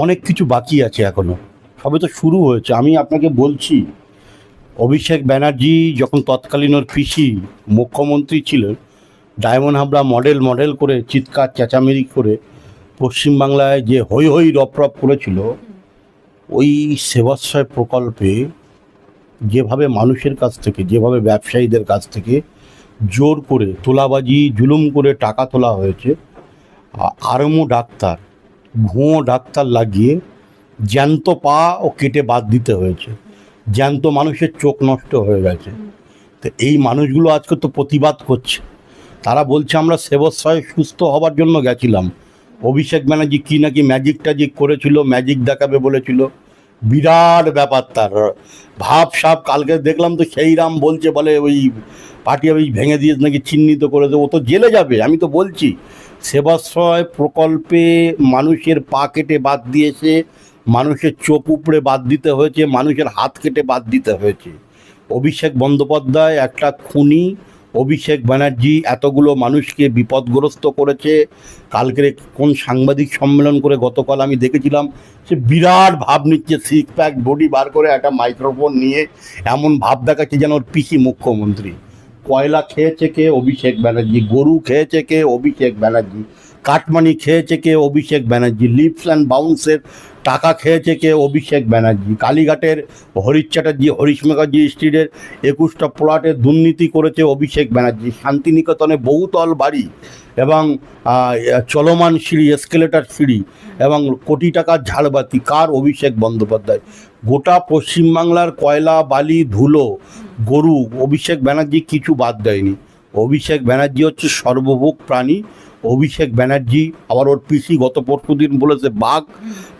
অনেক কিছু বাকি আছে এখনো, সবে তো শুরু হয়েছে। আমি আপনাকে বলছি, অভিষেক ব্যানার্জি যখন তৎকালীন ওর পিসি মুখ্যমন্ত্রী ছিলেন, ডায়মন্ড হাবড়া মডেল মডেল করে চিৎকার চেঁচামেচি করে পশ্চিমবাংলায় যে হৈ হৈ রপ করেছিল, ওই সেবাশ্রয় প্রকল্পে যেভাবে মানুষের কাছ থেকে, যেভাবে ব্যবসায়ীদের কাছ থেকে জোর করে তোলাবাজি জুলুম করে টাকা তোলা হয়েছে, আরমো ডাক্তার, ভুয়ো ডাক্তার লাগিয়ে জ্যান্ত পা ও কেটে বাদ দিতে হয়েছে, জ্যান্ত মানুষের চোখ নষ্ট হয়ে গেছে। তো এই মানুষগুলো আজকে তো প্রতিবাদ করছে, তারা বলছে আমরা সেবাশ্রয় সুস্থ হবার জন্য গেছিলাম। অভিষেক ব্যানার্জি কী নাকি ম্যাজিক ট্যাজিক করেছিল, ম্যাজিক দেখাবে বলেছিল, বিরাট ব্যাপার তার ভাব সাপ। কালকে দেখলাম তো সেই রাম বলছে, বলে ওই পার্টি অফিস ভেঙে দিয়ে নাকি চিহ্নিত করে দেবো, ও তো জেলে যাবে। আমি তো বলছি, সেবাশ্রয় প্রকল্পে মানুষের পা কেটে বাদ দিয়েছে, মানুষের চোখ উপড়ে বাদ দিতে হয়েছে, মানুষের হাত কেটে বাদ দিতে হয়েছে। অভিষেক বন্দ্যোপাধ্যায় একটা খুনি। অভিষেক ব্যানার্জি এতগুলো মানুষকে বিপদগ্রস্ত করেছে। কালকের কোন সাংবাদিক সম্মেলন করে গতকাল আমি দেখেছিলাম, সে বিরাট ভাব নিচ্ছে, সিক্স প্যাক বডি বার করে একটা মাইক্রোফোন নিয়ে এমন ভাব দেখাচ্ছে যেন ওর পিসি মুখ্যমন্ত্রী। কয়লা খেয়েছে কে? অভিষেক ব্যানার্জি। গরু খেয়েছে কে? অভিষেক ব্যানার্জি। কাটমানি খেয়েছে কে? অভিষেক ব্যানার্জি। লিপস অ্যান্ড বাউন্সের টাকা খেয়েছে কে? অভিষেক ব্যানার্জি। কালীঘাটের হরিশ চ্যাটার্জি, হরিশ মুখার্জি স্ট্রিটের 21টা প্লটে দুর্নীতি করেছে অভিষেক ব্যানার্জি। শান্তিনিকেতনে বহুতল বাড়ি এবং চলমান সিঁড়ি, এসকেলেটার সিঁড়ি এবং কোটি টাকার ঝাড়বাতি কার? অভিষেক বন্দ্যোপাধ্যায়। গোটা পশ্চিমবাংলার কয়লা, বালি, ধুলো, গরু অভিষেক ব্যানার্জি কিছু বাদ দেয়নি। অভিষেক ব্যানার্জি হচ্ছে সর্বভোগ প্রাণী। অভিষেক ব্যানার্জি আবার ওর পিসি গত পরশুদিন বলেছে বাঘ।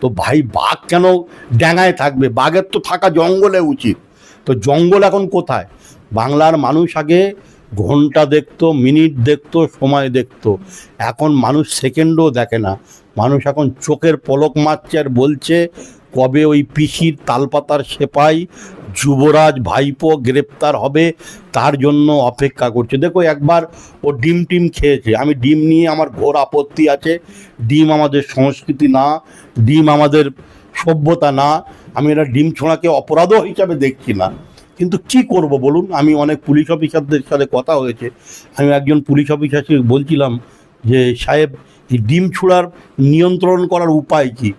তো ভাই, বাঘ কেন ড্যাঙায় থাকবে? বাঘের তো থাকা জঙ্গলে উচিত। তো জঙ্গল এখন কোথায়? বাংলার মানুষ আগে ঘন্টা দেখতো, মিনিট দেখতো, সময় দেখতো। এখন মানুষ সেকেন্ডও দেখে না। মানুষ এখন চোখের পলক মারছে আর বলছে কবে ওই পিসির তালপাতার সেপাই যুবরাজ ভাইপো গ্রেপ্তার হবে, তার জন্য অপেক্ষা করছে। দেখো, একবার ও ডিম টিম খেয়েছে। আমি ডিম নিয়ে আমার ঘোর আপত্তি আছে। ডিম আমাদের সংস্কৃতি না, ডিম আমাদের সভ্যতা না। আমি এটা ডিম ছোঁড়াকে অপরাধও হিসাবে দেখছি না। কিন্তু কি করব বলুন? আমি অনেক পুলিশ অফিসারদের সাথে কথা হয়েছে। আমি একজন পুলিশ অফিসারকে বলছিলাম যে সাহেব, এই ডিম ছোঁড়ার নিয়ন্ত্রণ করার উপায় কী?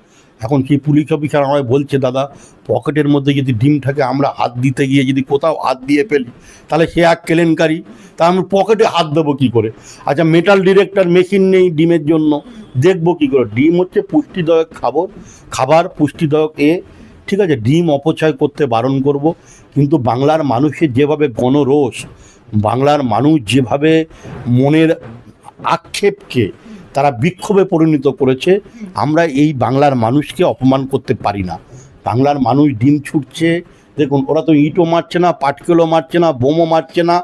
এখন সেই পুলিশ অফিসার আমায় বলছে, দাদা, পকেটের মধ্যে যদি ডিম থাকে, আমরা হাত দিতে গিয়ে যদি কোথাও হাত দিয়ে ফেলি, তাহলে সে এক কেলেঙ্কারি। তা আমি পকেটে হাত দেবো কী করে? আচ্ছা, মেটাল ডিটেক্টর মেশিন নেই ডিমের জন্য, দেখবো কী করে? ডিম হচ্ছে পুষ্টিদায়ক খাবার, পুষ্টিদায়ক ঠিক আছে, ডিম অপচয় করতে বারণ করব। কিন্তু বাংলার মানুষের যেভাবে গণরোষ, বাংলার মানুষ যেভাবে মনের আক্ষেপকে তারা বিক্ষোভে পরিণত করেছে, আমরা এই বাংলার মানুষকে অপমান করতে পারি না। বাংলার মানুষ ডিম ছুটছে, দেখুন, ওরা তো ইঁটও মারছে না, পাটকেলও মারছে না, বোমও মারছে না,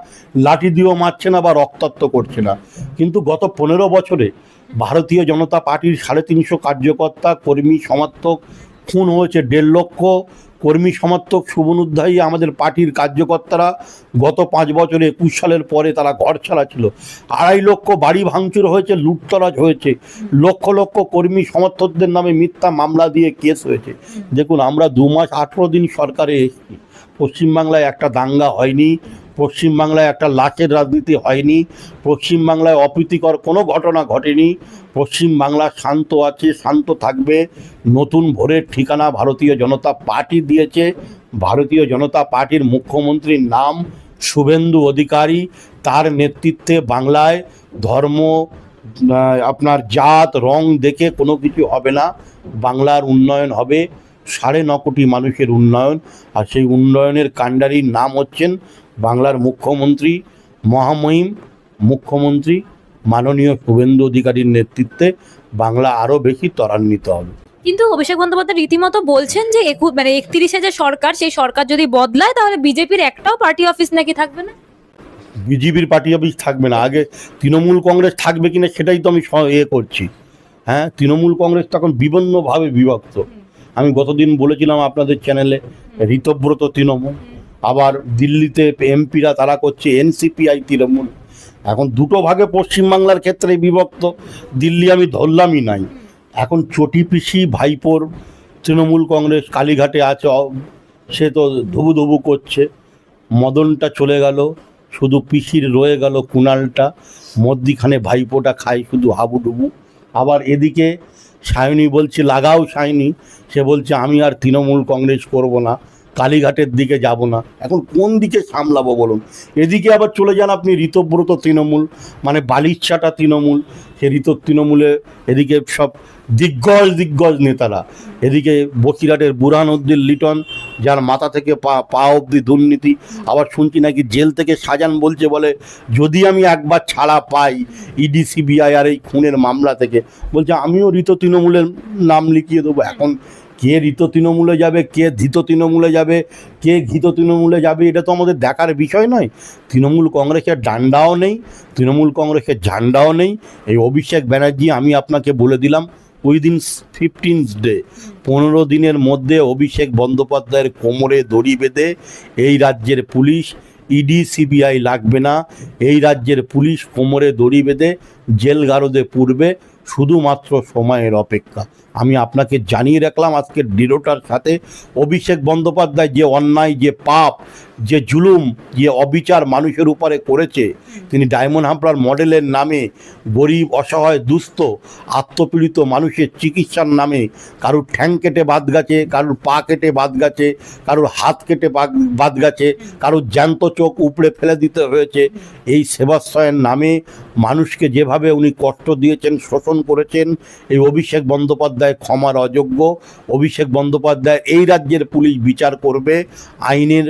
লাঠি দিয়েও মারছে না বা রক্তাক্ত করছে না। কিন্তু গত 15 বছরে ভারতীয় জনতা পার্টির 350 কার্যকর্তা, কর্মী, সমর্থক খুন হয়েছে। 1.5 লক্ষ কর্মী সমর্থক, শুভনুধ্যায়ী আমাদের পার্টির কার্যকর্তারা গত 5 বছরে 21 সালের পরে তারা ঘর ছাড়া ছিল। 2.5 লক্ষ বাড়ি ভাঙচুর হয়েছে, লুটতরাজ হয়েছে। লক্ষ লক্ষ কর্মী সমর্থকদের নামে মিথ্যা মামলা দিয়ে কেস হয়েছে। দেখুন, আমরা 2 মাস 18 দিন সরকারে এসেছি, পশ্চিমবাংলায় একটা দাঙ্গা হয়নি, পশ্চিমবাংলায় একটা লাশের রাজনীতি হয়নি, পশ্চিমবাংলায় অপ্রীতিকর কোনো ঘটনা ঘটেনি। পশ্চিমবাংলা শান্ত আছে, শান্ত থাকবে। নতুন ভোরের ঠিকানা ভারতীয় জনতা পার্টি দিয়েছে। ভারতীয় জনতা পার্টির মুখ্যমন্ত্রীর নাম শুভেন্দু অধিকারী। তার নেতৃত্বে বাংলায় ধর্ম, আপনার জাত, রং দেখে কোনো কিছু হবে না। বাংলার উন্নয়ন হবে, 9.5 কোটি মানুষের উন্নয়ন। আর সেই উন্নয়নের কাণ্ডারির নাম হচ্ছেন বাংলার মুখ্যমন্ত্রী, মহামহিম মুখ্যমন্ত্রী মাননীয় শুভেন্দু অধিকারীর নেতৃত্বে বাংলা আরও বেশি ত্বরান্বিত হবে। কিন্তু অভিষেক বন্দ্যোপাধ্যায় রীতিমতো বলছেন যে 31-এ যে সরকার, সেই সরকার যদি বদলায় তাহলে বিজেপির একটাও পার্টি অফিস নাকি থাকবে না। বিজেপির পার্টি অফিস থাকবে না। আগে তৃণমূল কংগ্রেস থাকবে কিনা সেটাই তো আমি করছি। হ্যাঁ, তৃণমূল কংগ্রেস তখন বিভিন্নভাবে বিভক্ত। আমি গতদিন বলেছিলাম আপনাদের চ্যানেলে, ঋতব্রত তৃণমূল, আবার দিল্লিতে এমপিরা তারা করছে এনসিপিআই তৃণমূল। এখন দুটো ভাগে পশ্চিমবাংলার ক্ষেত্রে বিভক্ত। দিল্লি আমি ধরলামই নাই, এখন চটি পিসি ভাইপোর তৃণমূল কংগ্রেস কালীঘাটে আছে, সে তো ধুবু ধুবু করছে। মদনটা চলে গেল, শুধু পিসির রয়ে গেল কুণালটা, মধ্যিখানে ভাইপোটা খায় শুধু হাবুডুবু। আবার এদিকে সায়নী বলছে লাগাও সায়নী, সে বলছে আমি আর তৃণমূল কংগ্রেস করব না, কালীঘাটের দিকে যাব না। এখন কোন দিকে সামলাবো বলুন? এদিকে আবার চলে যান আপনি ঋতব্রত তৃণমূল, মানে বালিচ্ছাটা তৃণমূল, সে তৃণমূলে এদিকে সব দিগ্গজ নেতারা, এদিকে বসিরহাটের বুরহানুদ্দিন লিটন, যার মাথা থেকে পা অবধি দুর্নীতি। আবার শুনছি নাকি জেল থেকে সাজান বলছে, বলে যদি আমি একবার ছাড়া পাই ইডি সিবিআই আর এই খুনের মামলা থেকে, বলছে আমিও তৃণমূলের নাম লিখিয়ে দেবো। এখন কে তৃণমূলে যাবে, কে ধৃত তৃণমূলে যাবে, কে ঘিত তৃণমূলে যাবে, এটা তো আমাদের দেখার বিষয় নয়। তৃণমূল কংগ্রেসের ডান্ডাও নেই, তৃণমূল কংগ্রেসের ঝান্ডাও নেই। এই অভিষেক ব্যানার্জি, আমি আপনাকে বলে দিলাম, উইদিন 15 ডে, 15 দিনের মধ্যে অভিষেক বন্দ্যোপাধ্যায়ের কোমরে দড়ি বেঁধে এই রাজ্যের পুলিশ, ইডি সিবিআই লাগবে না, এই রাজ্যের পুলিশ কোমরে দড়ি বেঁধে জেলগারদে পুরবে, শুধুমাত্র সময়ের অপেক্ষা। আমি আপনাকে জানিয়ে রাখলাম আজকের দৃঢ়তার সাথে, অভিষেক বন্দ্যোপাধ্যায় যে অন্যায়, যে পাপ, যে জুলুম, যে অবিচার মানুষের উপরে করেছে, তিনি ডায়মন্ড হারবার মডেলের নামে গরিব, অসহায়, দুস্থ, আত্মপীড়িত মানুষের চিকিৎসার নামে কারুর ঠ্যাং কেটে বাদ গেছে, কারুর পা কেটে বাদ গেছে, কারুর হাত কেটে বাদ গেছে, কারুর জ্যান্ত চোখ উপড়ে ফেলে দিতে হয়েছে। এই সেবাশ্রয়ের নামে মানুষকে যেভাবে উনি কষ্ট দিয়েছেন, শোষণ করেছেন, এই অভিষেক বন্দ্যোপাধ্যায় ক্ষমার অযোগ্য। অভিষেক বন্দ্যোপাধ্যায়, এই রাজ্যের পুলিশ বিচার করবে, আইনের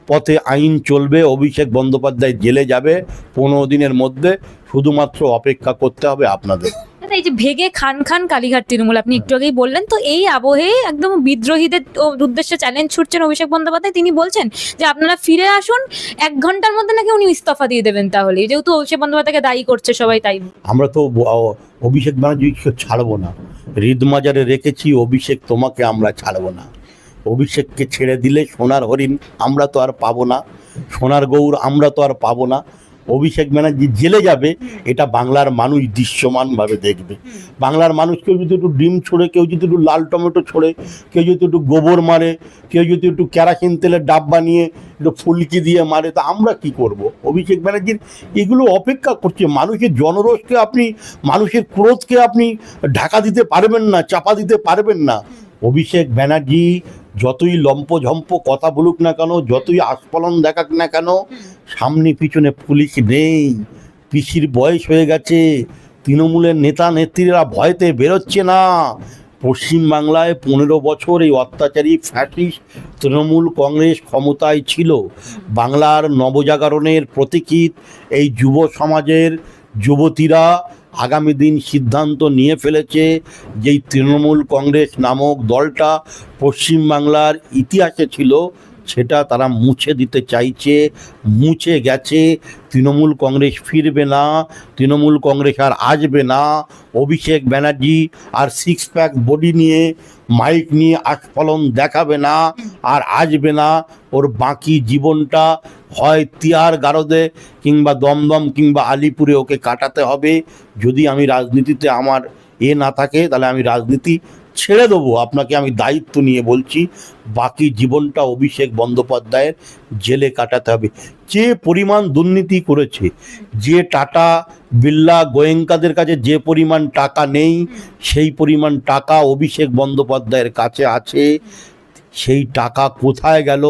পথে আইন চলবে, অভিষেক বন্দ্যোপাধ্যায় জেলে যাবে 15 দিনের মধ্যে, শুধুমাত্র অপেক্ষা করতে হবে আপনাদের। এই যে ভেগে খান খান কালীঘাট তৃণমূল, আপনি একটু আগেই বললেন, তো এই আবহে একদম বিদ্রোহীদের উদ্দেশ্যে চ্যালেঞ্জ ছুটছেন অভিষেক বন্দ্যোপাধ্যায়। তিনি বলছেন যে আপনারা ফিরে আসুন, 1 ঘন্টার মধ্যে নাকি উনি ইস্তফা দিয়ে দেবেন। তাহলে যেহেতু অভিষেক বন্দ্যোপাধ্যায়কে দায়ী করছে সবাই, তাই আমরা তো অভিষেক ব্যানার্জিকে ছাড়বো না, হৃদমাজারে রেখেছি, অভিষেক তোমাকে আমরা ছাড়বো না। অভিষেককে ছেড়ে দিলে সোনার হরিণ আমরা তো আর পাবো না, সোনার গৌর আমরা তো আর পাবো না। অভিষেক ব্যানার্জি জেলে যাবে, এটা বাংলার মানুষ দৃশ্যমানভাবে দেখবে। বাংলার মানুষ কেউ যদি একটু ডিম ছোড়ে, কেউ যদি একটু লাল টমেটো ছোড়ে, কেউ যদি একটু গোবর মারে, কেউ যদি একটু কেরাসিন তেলের ডাব্বা নিয়ে একটু ফুলকি দিয়ে মারে, তা আমরা কি করব? অভিষেক ব্যানার্জির এগুলো অপেক্ষা করছে। মানুষের জনরোষকে আপনি, মানুষের ক্রোধকে আপনি ঢাকা দিতে পারবেন না, চাপা দিতে পারবেন না। অভিষেক ব্যানার্জি যতই লম্পঝম্প কথা বলুক না কেন, যতই আস্ফলন দেখাক না কেন, সামনে পিছনে পুলিশ নেই, পিসির বয়স হয়ে গেছে, তৃণমূলের নেতা নেত্রীরা ভয়তে বেরোচ্ছে না। পশ্চিমবাংলায় 15 বছর এই অত্যাচারী ফ্যাসিস্ট তৃণমূল কংগ্রেস ক্ষমতায় ছিল। বাংলার নবজাগরণের প্রতীকী এই যুব সমাজের যুবতীরা আগামী দিন সিদ্ধান্ত নিয়ে ফেলেছে, যেই তৃণমূল কংগ্রেস নামক দলটা পশ্চিমবাংলার ইতিহাসে ছিল, সেটা তারা মুছে দিতে চাইছে, মুছে গেছে। তৃণমূল কংগ্রেস ফিরবে না, তৃণমূল কংগ্রেস আর আসবে না। অভিষেক ব্যানার্জি আর 6 প্যাক বডি নিয়ে, মাইক নিয়ে আস্ফলন দেখাবে না, আর আসবে না। ওর বাকি জীবনটা হয় তিয়ার গারদে কিংবা দমদম কিংবা আলিপুরে ওকে কাটাতে হবে। যদি আমি রাজনীতিতে আমার না থাকে, তাহলে আমি রাজনীতি ছেড়ে দেবো। আপনাকে আমি দায়িত্ব নিয়ে বলছি, বাকি জীবনটা অভিষেক বন্দ্যোপাধ্যায়ের জেলে কাটাতে হবে। যে পরিমাণ দুর্নীতি করেছে, যে টাটা বিড়লা গোয়েঙ্কাদের কাছে যে পরিমাণ টাকা নেই, সেই পরিমাণ টাকা অভিষেক বন্দ্যোপাধ্যায়ের কাছে আছে। সেই টাকা কোথায় গেল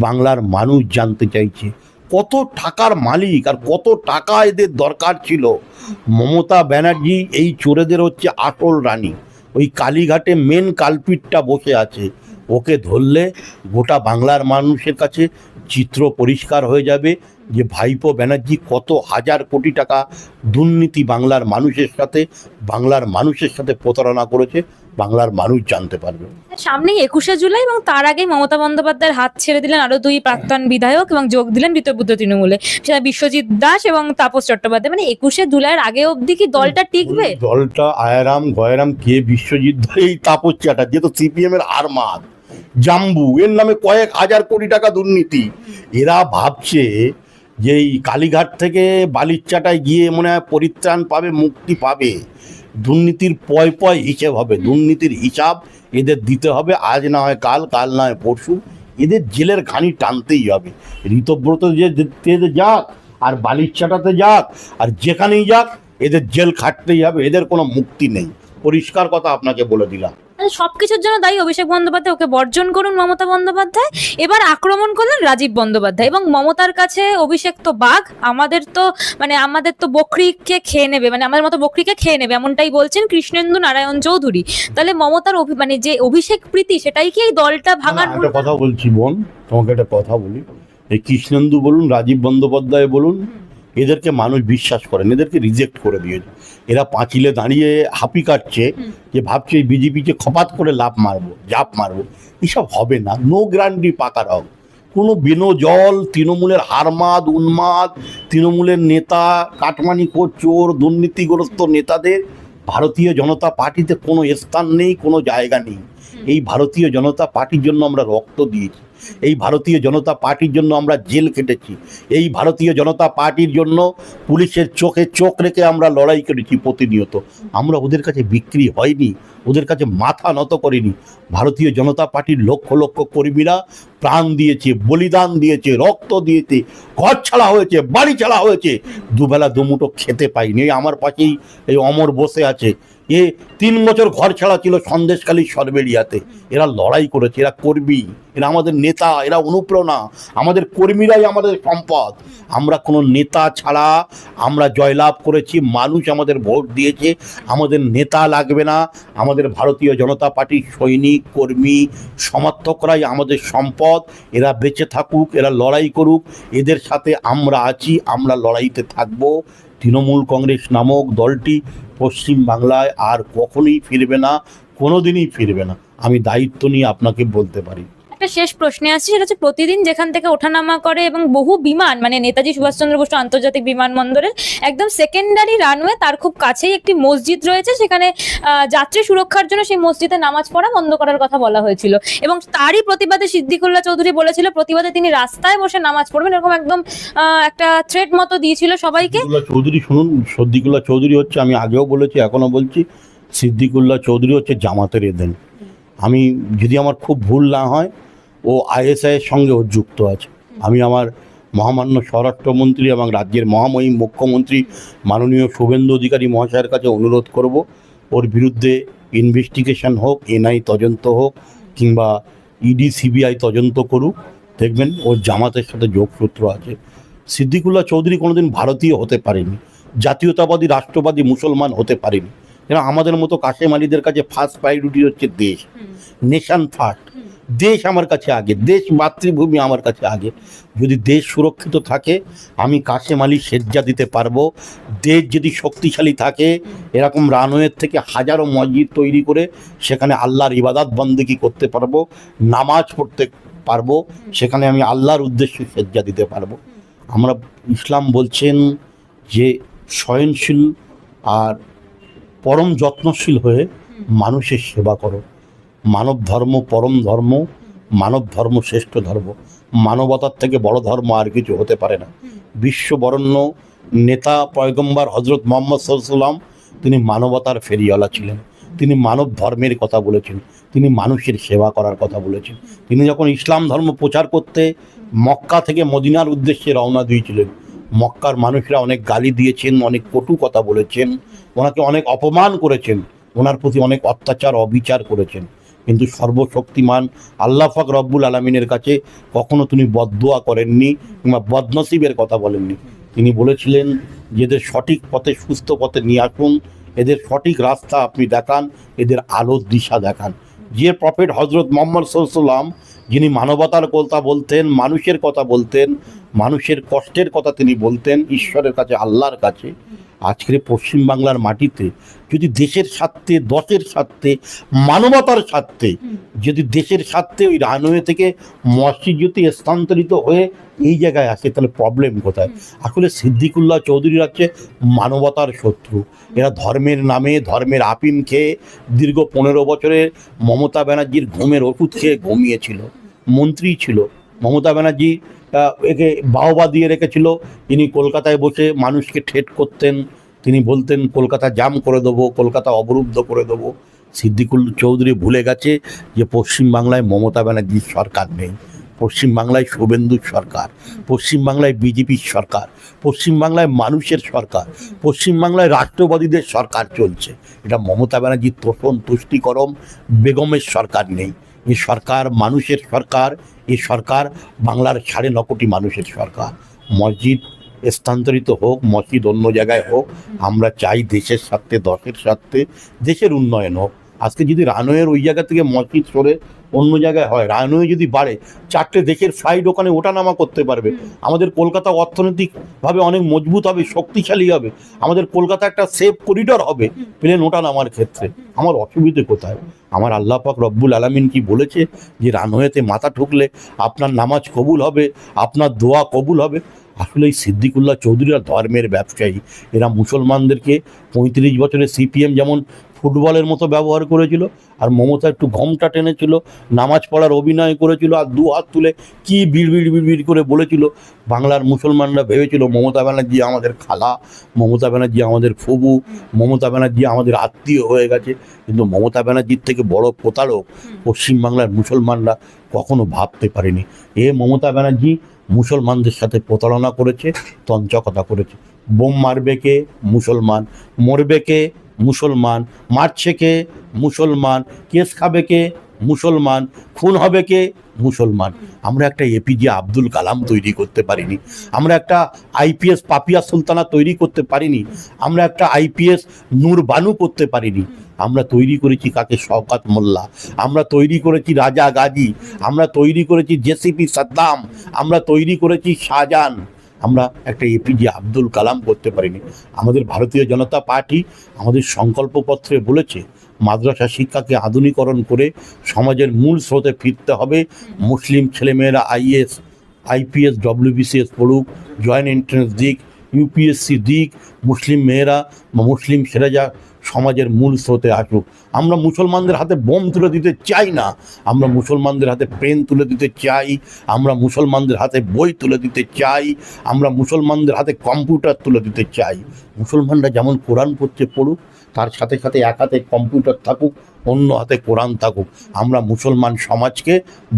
বাংলার মানুষ জানতে চাইছে। কত টাকার মালিক আর কত টাকা এদের দরকার ছিল। মমতা ব্যানার্জি এই চোরেদের হচ্ছে আসল রানী। ওই কালীঘাটে মেন কালপিটটা বসে আছে, ওকে ধরলে গোটা বাংলার মানুষের কাছে চিত্র পরিষ্কার হয়ে যাবে যে ভাইপো ব্যানার্জি কত হাজার কোটি টাকা দুর্নীতি বাংলার মানুষের সাথে প্রতারণা করেছে, বাংলার মানুষ জানতে পারবে। সামনেই 21শে জুলাই, এবং তার আগে মমতা বন্দ্যোপাধ্যায়ের হাত ছেড়ে দিলেন আরো 2 প্রাক্তন বিধায়ক এবং যোগ দিলেন ঋতব্রত তৃণমূলে, সেটা বিশ্বজিৎ দাস এবং তাপস চট্টোপাধ্যায়। মানে 21শে জুলাইয়ের আগে অবধি কি দলটা টিকবে? দলটা আয়ারাম গয়রাম কে বিশ্বজিৎ, এই তাপস চ্যাটার্জি তো সিপিএম এর আরমাদ জাম্বু, এর নামে কয়েক হাজার কোটি টাকা দুর্নীতি। এরা ভাবছে যে এই কালীঘাট থেকে বালিরচাটায় গিয়ে মনে হয় পরিত্রাণ পাবে, মুক্তি পাবে। দুর্নীতির পয় পয় হিসেব হবে, দুর্নীতির হিসাব এদের দিতে হবে, আজ না হয় কাল, কাল না হয় পরশু। এদের জেলের ঘানি টানতেই হবে। ঋতব্রত যে যাক আর বালিরচাটাতে যাক আর যেখানেই যাক, এদের জেল খাটতেই হবে, এদের কোনো মুক্তি নেই। পরিষ্কার কথা আপনাকে বলে দিলাম। সবকিছুর জন্য দায়ী অভিষেক বন্দ্যোপাধ্যায়, ওকে বর্জন করুন মমতা বন্দ্যোপাধ্যায়। এবার আক্রমণ করলেন রাজীব বন্দ্যোপাধ্যায়, এবং মমতার কাছে অভিষেক তো বাঘ, আমাদের তো বকরিকে খেয়ে নেবে, মানে আমাদের মতো বকরিকে খেয়ে নেবে, এমনটাই বলছেন কৃষ্ণেন্দু নারায়ণ চৌধুরী। তাহলে মমতার মানে যে অভিষেক প্রীতি, সেটাই কি এই দলটা ভাঙার? একটা কথা বলছি বোন, তোমাকে একটা কথা বলি, এই কৃষ্ণেন্দু বলুন, রাজীব বন্দ্যোপাধ্যায় বলুন, এদেরকে মানুষ বিশ্বাস করেন, এদেরকে রিজেক্ট করে দিয়েছে। এরা পাঁচিলে দাঁড়িয়ে হাপি কাটছে, যে ভাবছে এই বিজেপিকে খপাত করে জাপ মারবো। এসব হবে না, নো গ্যারান্টি পাকা রং। কোনো জল তৃণমূলের হারমাদ উন্মাদ, তৃণমূলের নেতা কাটমানিখোর চোর দুর্নীতিগ্রস্ত নেতাদের ভারতীয় জনতা পার্টিতে কোনো স্থান নেই, কোনো জায়গা নেই। এই ভারতীয় জনতা পার্টির জন্য আমরা রক্ত দিয়েছি, এই ভারতীয় জনতা পার্টির জন্য আমরা জেল কেটেছি, এই ভারতীয় জনতা পার্টির জন্য পুলিশের চোখে চোখ রেখে আমরা লড়াই করেছি প্রতিনিয়ত। আমরা ওদের কাছে বিক্রি হয়নি, ওদের কাছে মাথা নত করিনি। ভারতীয় জনতা পার্টির লক্ষ লক্ষ কর্মীরা প্রাণ দিয়েছে, বলিদান দিয়েছে, রক্ত দিয়েছে, ঘর ছাড়া হয়েছে, বাড়ি ছাড়া হয়েছে, দুবেলা দুমুঠো খেতে পাইনি। আমার পাশেই এই অমর বসে আছে, এ 3 বছর ঘর ছাড়া ছিল সন্দেশখালী সরবেরিয়াতে। এরা লড়াই করেছে, এরা কর্মী, এরা আমাদের নেতা, এরা অনুপ্রেরণা। আমাদের কর্মীরাই আমাদের সম্পদ। আমরা কোনো নেতা ছাড়া আমরা জয়লাভ করেছি, মানুষ আমাদের ভোট দিয়েছে। আমাদের নেতা লাগবে না, আমাদের ভারতীয় জনতা পার্টির সৈনিক কর্মী সমর্থকরাই আমাদের সম্পদ। এরা বেঁচে থাকুক, এরা লড়াই করুক, এদের সাথে আমরা আছি, আমরা লড়াইতে থাকব। তৃণমূল কংগ্রেস নামক দলটি পশ্চিম বাংলায় আর কখনোই ফিরবে না, কোনোদিনই ফিরবে না, আমি দায়িত্ব নিয়ে আপনাকে বলতে পারি। একটা শেষ প্রশ্নে আসছি, সেটা হচ্ছে প্রতিদিন যেখান থেকে ওঠানামা করে এবং বহু বিমান, মানে নেতাজি সুভাষচন্দ্র বসু আন্তর্জাতিক বিমানবন্দরের একদম সেকেন্ডারি রানওয়ে, তার খুব কাছেই একটি মসজিদ রয়েছে, সেখানে যাত্রী সুরক্ষার জন্য সেই মসজিদে নামাজ পড়া বন্ধ করার কথা বলা হয়েছিল, এবং তারই প্রতিবাদে সিদ্দিকুল্লাহ চৌধুরী বলেছিল প্রতিবাদে তিনি রাস্তায় বসে নামাজ পড়বেন, এরকম একদম একটা থ্রেট মতো দিয়েছিল সবাইকে। চৌধুরী শুনুন, সিদ্দিকুল্লাহ চৌধুরী হচ্ছে, আমি আগেও বলেছি এখনো বলছি, সিদ্দিকুল্লাহ চৌধুরী হচ্ছে জামাতের এজেন্ট। আমি যদি আমার খুব ভুল না হয়, ও আইএসআইয়ের সঙ্গে ও যুক্ত আছে। আমি আমার মহামান্য স্বরাষ্ট্রমন্ত্রী এবং রাজ্যের মহামহিম মুখ্যমন্ত্রী মাননীয় শুভেন্দু অধিকারী মহাশয়ের কাছে অনুরোধ করব, ওর বিরুদ্ধে ইনভেস্টিগেশন হোক, এনআই তদন্ত হোক, কিংবা ইডি সিবিআই তদন্ত করুক। দেখবেন ওর জামাতের সাথে যোগসূত্র আছে। সিদ্দিকুল্লাহ চৌধুরী কোনোদিন ভারতীয় হতে পারেনি, জাতীয়তাবাদী রাষ্ট্রবাদী মুসলমান হতে পারেনি। এরা আমাদের মতো কাশেম আলীদের কাছে ফার্স্ট প্রায়োরিটি হচ্ছে দেশ, নেশন ফার্স্ট। দেশ আমার কাছে আগে, দেশ মাতৃভূমি আমার কাছে আগে। যদি দেশ সুরক্ষিত থাকে আমি কাশেম আলী সেজ্জা দিতে পারবো। দেশ যদি শক্তিশালী থাকে, এরকম রানওয়ের থেকে হাজারো মসজিদ তৈরি করে সেখানে আল্লাহর ইবাদত বন্দেগী করতে পারবো, নামাজ পড়তে পারবো, সেখানে আমি আল্লাহর উদ্দেশ্যে সেজ্জা দিতে পারবো। আমরা ইসলাম বলছেন যে সহনশীল আর পরম যত্নশীল হয়ে মানুষের সেবা করো। মানব ধর্ম পরম ধর্ম, মানব ধর্ম শ্রেষ্ঠ ধর্ম, মানবতার থেকে বড় ধর্ম আর কিছু হতে পারে না। বিশ্ববরণ্য নেতা পয়গম্বর হজরত মোহাম্মদ সাল্লাল্লাহু আলাইহি ওয়াসাল্লাম, তিনি মানবতার ফেরিওয়ালা ছিলেন। তিনি মানব ধর্মের কথা বলেছেন, তিনি মানুষের সেবা করার কথা বলেছেন। তিনি যখন ইসলাম ধর্ম প্রচার করতে মক্কা থেকে মদিনার উদ্দেশ্যে রওনা দিয়েছিলেন, মক্কার মানুষরা অনেক গালি দিয়েছেন, অনেক কটু কথা বলেছেন, ওনাকে অনেক অপমান করেছেন, ওনার প্রতি অনেক অত্যাচার অবিচার করেছেন। কিন্তু সর্বশক্তিমান আল্লাহ পাক রব্বুল আলামিনের কাছে কখনো তিনি বদদুয়া করেননি কিংবা বদনসিবের কথা বলেননি। তিনি বলেছিলেন যে এদের সঠিক পথে, সুস্থ পথে নিয়ে আসুন, এদের সঠিক রাস্তা আপনি দেখান, এদের আলোর দিশা দেখান। যে প্রফেট হজরত মোহাম্মদ সাল্লাল্লাহু আলাইহি ওয়াসাল্লাম, যিনি মানবতার কথা বলতেন, মানুষের কথা বলতেন, মানুষের কষ্টের কথা তিনি বলতেন ঈশ্বরের কাছে, আল্লাহর কাছে, আজকের পশ্চিমবাংলার মাটিতে যদি দেশের স্বার্থে, দশের স্বার্থে, মানবতার স্বার্থে, যদি দেশের স্বার্থে ওই রানওয়ে থেকে মসজিদ যদি স্থানান্তরিত হয়ে এই জায়গায় আসে, তাহলে প্রবলেম কোথায়? আসলে সিদ্দিকুল্লাহ চৌধুরী হচ্ছে মানবতার শত্রু। এরা ধর্মের নামে, ধর্মের আপিন খেয়ে দীর্ঘ 15 বছরে মমতা ব্যানার্জির ঘুমের ওষুধ খেয়ে ঘুমিয়েছিল। মন্ত্রী ছিল, মমতা ব্যানার্জি একে বাহবা দিয়ে রেখেছিল। ইনি কলকাতায় বসে মানুষকে ঠেট করতেন, তিনি বলতেন কলকাতা জাম করে দেবো, কলকাতা অবরুদ্ধ করে দেবো। সিদ্দিকুল চৌধুরী ভুলে গেছে যে পশ্চিমবাংলায় মমতা ব্যানার্জির সরকার নেই, পশ্চিমবাংলায় শুভেন্দুর সরকার, পশ্চিমবাংলায় বিজেপির সরকার, পশ্চিমবাংলায় মানুষের সরকার, পশ্চিমবাংলায় রাষ্ট্রবাদীদের সরকার চলছে। এটা মমতা ব্যানার্জির তোষণ তুষ্টিকরম বেগমের সরকার নেই। এ সরকার মানুষের সরকার, এ সরকার বাংলার 9.5 কোটি মানুষের সরকার। মসজিদ স্থানান্তরিত হোক, মসজিদ অন্য জায়গায় হোক, আমরা চাই দেশের স্বার্থে, দশের স্বার্থে, দেশের উন্নয়ন হোক। আজকে যদি রানওয়ের ওই জায়গা থেকে মসজিদ সরে অন্য জায়গায় হয়, রানওয়ে যদি বাড়ে, 4টে দেশের ফ্লাইট ওখানে ওঠানামা করতে পারবে। আমাদের কলকাতা অর্থনৈতিকভাবে অনেক মজবুত হবে, শক্তিশালী হবে। আমাদের কলকাতা একটা সেফ করিডর হবে প্লেন ওঠানামার ক্ষেত্রে। আমার অসুবিধে কোথায়? আমার আল্লাহ পাক রব্বুল আলামিন কি বলেছে যে রানওয়েতে মাথা ঠুকলে আপনার নামাজ কবুল হবে, আপনার দোয়া কবুল হবে? আসলে এই সিদ্দিকুল্লাহ চৌধুরীরা ধর্মের ব্যবসায়ী। এরা মুসলমানদেরকে 35 বছরে সিপিএম যেমন ফুটবলের মতো ব্যবহার করেছিল, আর মমতা একটু ঘোমটা টেনেছিল, নামাজ পড়ার অভিনয় করেছিল, আর 2 হাত তুলে কি বিড় করে বলেছিল। বাংলার মুসলমানরা ভেবেছিল মমতা ব্যানার্জি আমাদের খালা, মমতা ব্যানার্জি আমাদের ফুবু, মমতা ব্যানার্জি আমাদের আত্মীয় হয়ে গেছে। কিন্তু মমতা ব্যানার্জির থেকে বড় প্রতারক পশ্চিমবাংলার মুসলমানরা কখনো ভাবতে পারেনি। মমতা ব্যানার্জি মুসলমানদের সাথে প্রতারণা করেছে, তঞ্চকতা করেছে। বোম মারবে কে? মুসলমান। মরবে কে? মুসলমান। মারছে কে? মুসলমান। কেস খাবে কে? মুসলমান। খুন হবে কে? মুসলমান। আমরা একটা এপিজে আব্দুল কালাম তৈরি করতে পারিনি, আমরা একটা আইপিএস পাপিয়া সুলতানা তৈরি করতে পারিনি, আমরা একটা আইপিএস নূর বানু করতে পারিনি। আমরা তৈরি করেছি কাকে? শওকত মোল্লা। আমরা তৈরি করেছি রাজা গাজী, আমরা তৈরি করেছি জেসিপি সাদ্দাম, আমরা তৈরি করেছি শাহজাহান। আমরা একটা এপিজে আব্দুল কালাম করতে পারিনি। আমাদের ভারতীয় জনতা পার্টি আমাদের সংকল্পপত্রে বলেছে মাদ্রাসা শিক্ষাকে আধুনিকরণ করে সমাজের মূল স্রোতে ফিরতে হবে। মুসলিম ছেলেমেয়েরা আইএস, আইপিএস, ডব্লিউবিসিএস পড়ুক, জয়েন্ট এন্ট্রান্স দিক, ইউপিএসসি দিক, মুসলিম মেয়েরা বা মুসলিম ছেলেরা সমাজের মূল স্রোতে আসুক। আমরা মুসলমানদের হাতে বোম তুলে দিতে চাই না, আমরা মুসলমানদের হাতে পেন তুলে দিতে চাই, আমরা মুসলমানদের হাতে বই তুলে দিতে চাই, আমরা মুসলমানদের হাতে কম্পিউটার তুলে দিতে চাই। মুসলমানরা যেমন কোরআন পড়ছে পড়ুক, তার সাথে সাথে এক হাতে কম্পিউটার থাকুক, অন্য হাতে কোরআন থাকুক। আমরা মুসলমান সমাজকে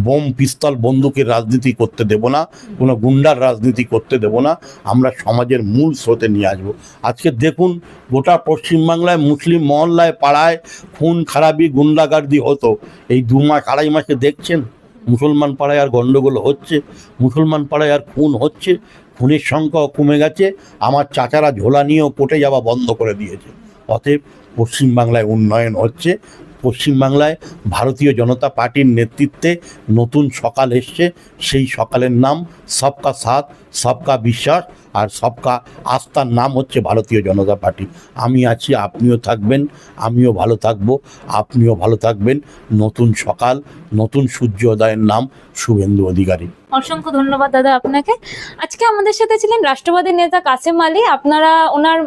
বোম পিস্তল বন্দুকের রাজনীতি করতে দেব না, কোনো গুন্ডার রাজনীতি করতে দেব না। আমরা সমাজের মূল স্রোতে নিয়ে আসবো। আজকে দেখুন গোটা পশ্চিমবাংলায় মুসলিম মহল্লায় পাড়ায় খুন খারাপি গুন্ডাগার্দি হতো। এই 2 মাস 2.5 মাসে দেখছেন মুসলমান পাড়ায় আর গণ্ডগোল হচ্ছে, মুসলমান পাড়ায় আর খুন হচ্ছে, খুনের সংখ্যাও কমে গেছে। আমার চাচারা ঝোলা নিয়েও কোর্টে যাওয়া বন্ধ করে দিয়েছে। অতএব পশ্চিমবাংলায় উন্নয়ন হচ্ছে। পশ্চিমবাংলায় ভারতীয় জনতা পার্টির নেতৃত্বে নতুন সকাল এসছে। সেই সকালের নাম সবকা সাথ, সবকা বিশ্বাস আর সবকা আস্থার নাম হচ্ছে ভারতীয় জনতা পার্টি। আমি আছি, আপনিও থাকবেন, আমিও ভালো থাকবো, আপনিও ভালো থাকবেন। নতুন সকাল, নতুন সূর্যোদয়ের নাম শুভেন্দু অধিকারী। অসংখ্য ধন্যবাদ দাদা আপনাকে। আজকে আমাদের সাথে ছিলেন রাষ্ট্রবাদী নেতা কাসেম আলী। আপনারা ওনার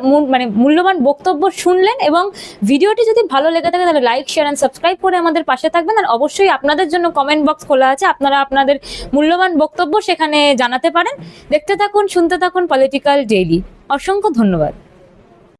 মূল্যবান বক্তব্য শুনলেন, এবং ভিডিওটি যদি ভালো লেগে থাকে তাহলে লাইক, শেয়ার এন্ড সাবস্ক্রাইব করে আমাদের পাশে থাকবেন। আর অবশ্যই আপনাদের জন্য কমেন্ট বক্স খোলা আছে, আপনারা আপনাদের মূল্যবান বক্তব্য সেখানে জানাতে পারেন। দেখতে থাকুন, শুনতে থাকুন পলিটিক্যাল ডেইলি। অসংখ্য ধন্যবাদ।